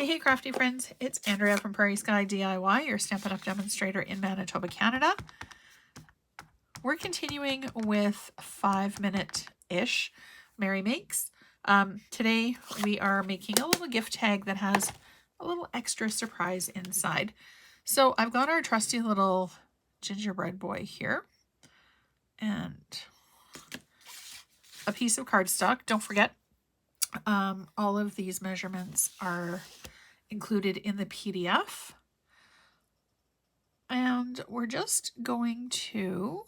Hey crafty friends, it's Andrea from Prairie Sky DIY, your Stampin' Up! Demonstrator in Manitoba, Canada. We're continuing with 5-minute-ish Mary Makes. Today we are making a little gift tag that has a little extra surprise inside. So I've got our trusty little gingerbread boy here and a piece of cardstock. Don't forget, all of these measurements are included in the PDF. And we're just going to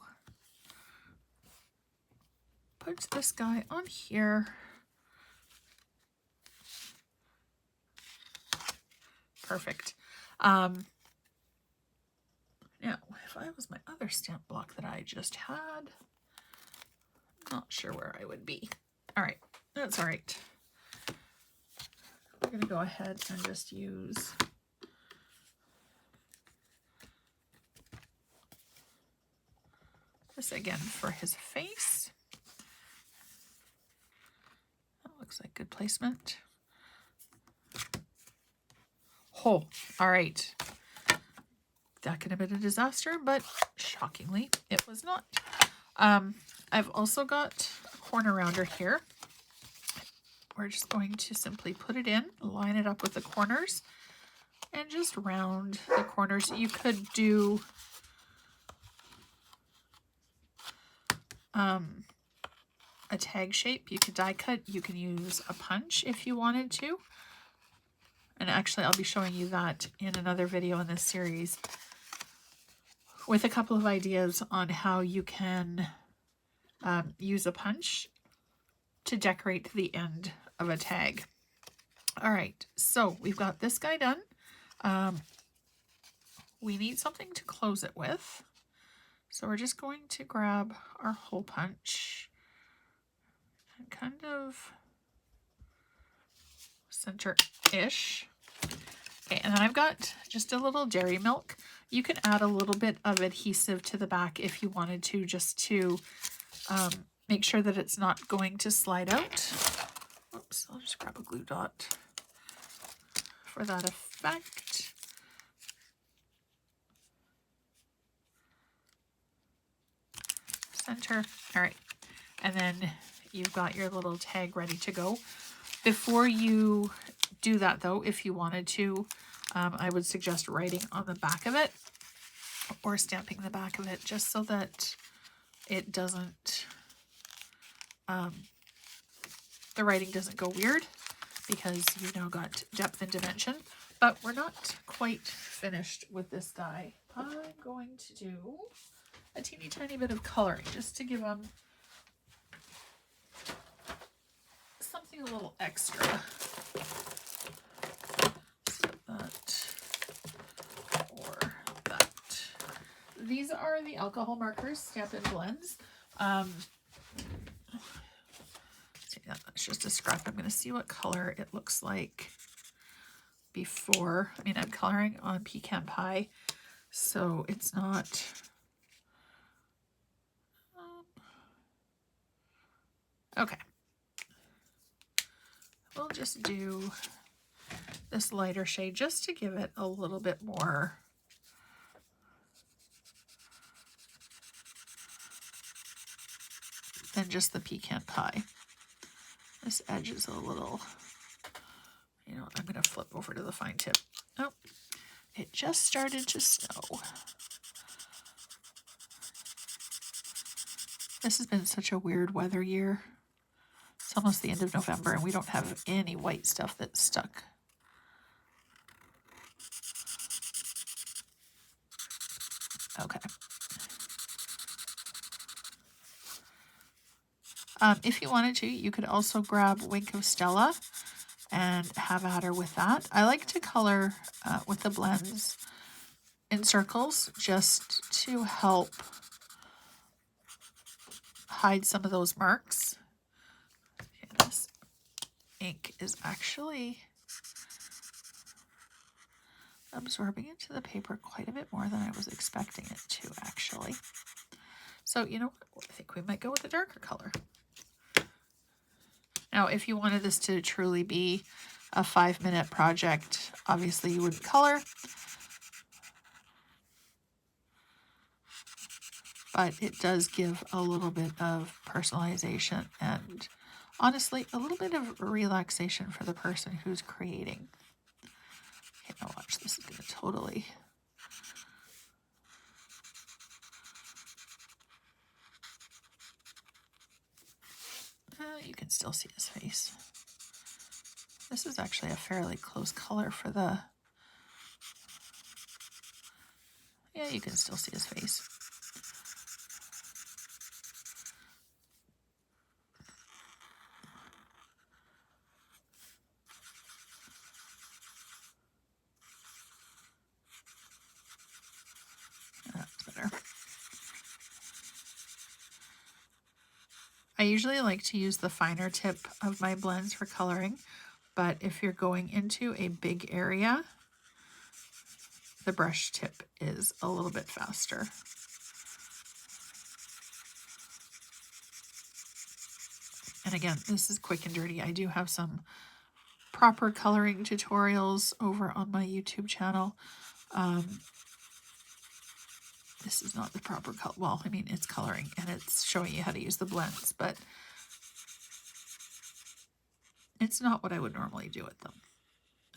put this guy on here. Perfect. Now, if I was my other stamp block that I just had, not sure where I would be. All right, that's all right. We're going to go ahead and just use this again for his face. That looks like good placement. Oh, all right. That could have been a disaster, but shockingly, it was not. I've also got a corner rounder here. We're just going to simply put it in, line it up with the corners, and just round the corners. You could do a tag shape. You could die cut. You can use a punch if you wanted to. And actually, I'll be showing you that in another video in this series with a couple of ideas on how you can use a punch to decorate the end of a tag. All right, so we've got this guy done. We need something to close it with. So we're just going to grab our hole punch and kind of center-ish. Okay, and then I've got just a little dairy milk. You can add a little bit of adhesive to the back if you wanted to, just to make sure that it's not going to slide out. Oops, I'll just grab a glue dot for that effect. Center. All right, and then you've got your little tag ready to go. Before you do that though, if you wanted to, I would suggest writing on the back of it or stamping the back of it, just so that it doesn't, the writing doesn't go weird, because you've now got depth and dimension. But we're not quite finished with this guy. I'm going to do a teeny tiny bit of coloring just to give them something a little extra. So that or that. These are the alcohol markers, Stampin' Blends. That's just a scrap. I'm going to see what color it looks like before. I mean, I'm coloring on pecan pie, so it's not... okay. We'll just do this lighter shade just to give it a little bit more than just the pecan pie. This edge is a little, you know, I'm going to flip over to the fine tip. Oh, it just started to snow. This has been such a weird weather year. It's almost the end of November and we don't have any white stuff that's stuck. Okay. If you wanted to, you could also grab Wink of Stella and have at her with that. I like to color with the blends in circles just to help hide some of those marks. Okay, this ink is actually absorbing into the paper quite a bit more than I was expecting it to, actually. So, you know what? I think we might go with a darker color. Now, if you wanted this to truly be a 5-minute project, obviously you would color, but it does give a little bit of personalization and honestly a little bit of relaxation for the person who's creating. Okay, now watch, this is going to totally... you can still see his face. This is actually a fairly close color for the... Yeah, you can still see his face. That's better. I usually like to use the finer tip of my blends for coloring, but if you're going into a big area, the brush tip is a little bit faster. And again, this is quick and dirty. I do have some proper coloring tutorials over on my YouTube channel. This is not the proper color. Well, I mean, it's coloring and it's showing you how to use the blends, but it's not what I would normally do with them.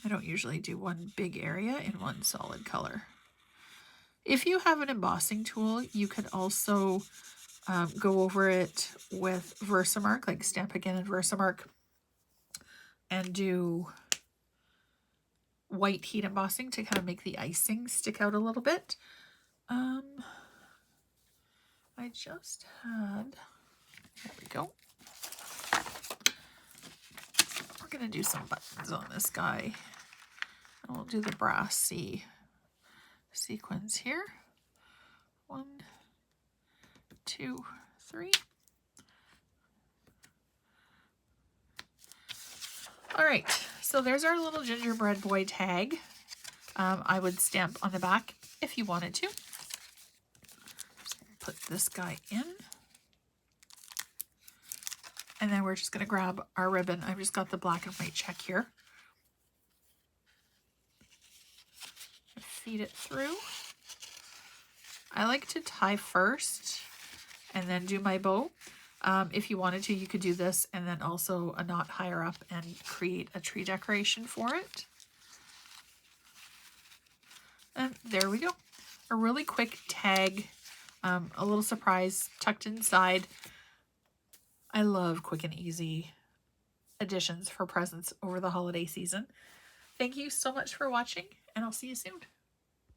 I don't usually do one big area in one solid color. If you have an embossing tool, you could also go over it with Versamark, like Stamp Again in Versamark, and do white heat embossing to kind of make the icing stick out a little bit. I just had, there we go. We're going to do some buttons on this guy. And we'll do the brassy sequins here. 1, 2, 3. All right, so there's our little gingerbread boy tag. I would stamp on the back if you wanted to. Put this guy in. And then we're just going to grab our ribbon. I've just got the black and white check here. Feed it through. I like to tie first and then do my bow. If you wanted to, you could do this and then also a knot higher up and create a tree decoration for it. And there we go. A really quick tag, a little surprise tucked inside. I love quick and easy additions for presents over the holiday season. Thank you so much for watching, and I'll see you soon.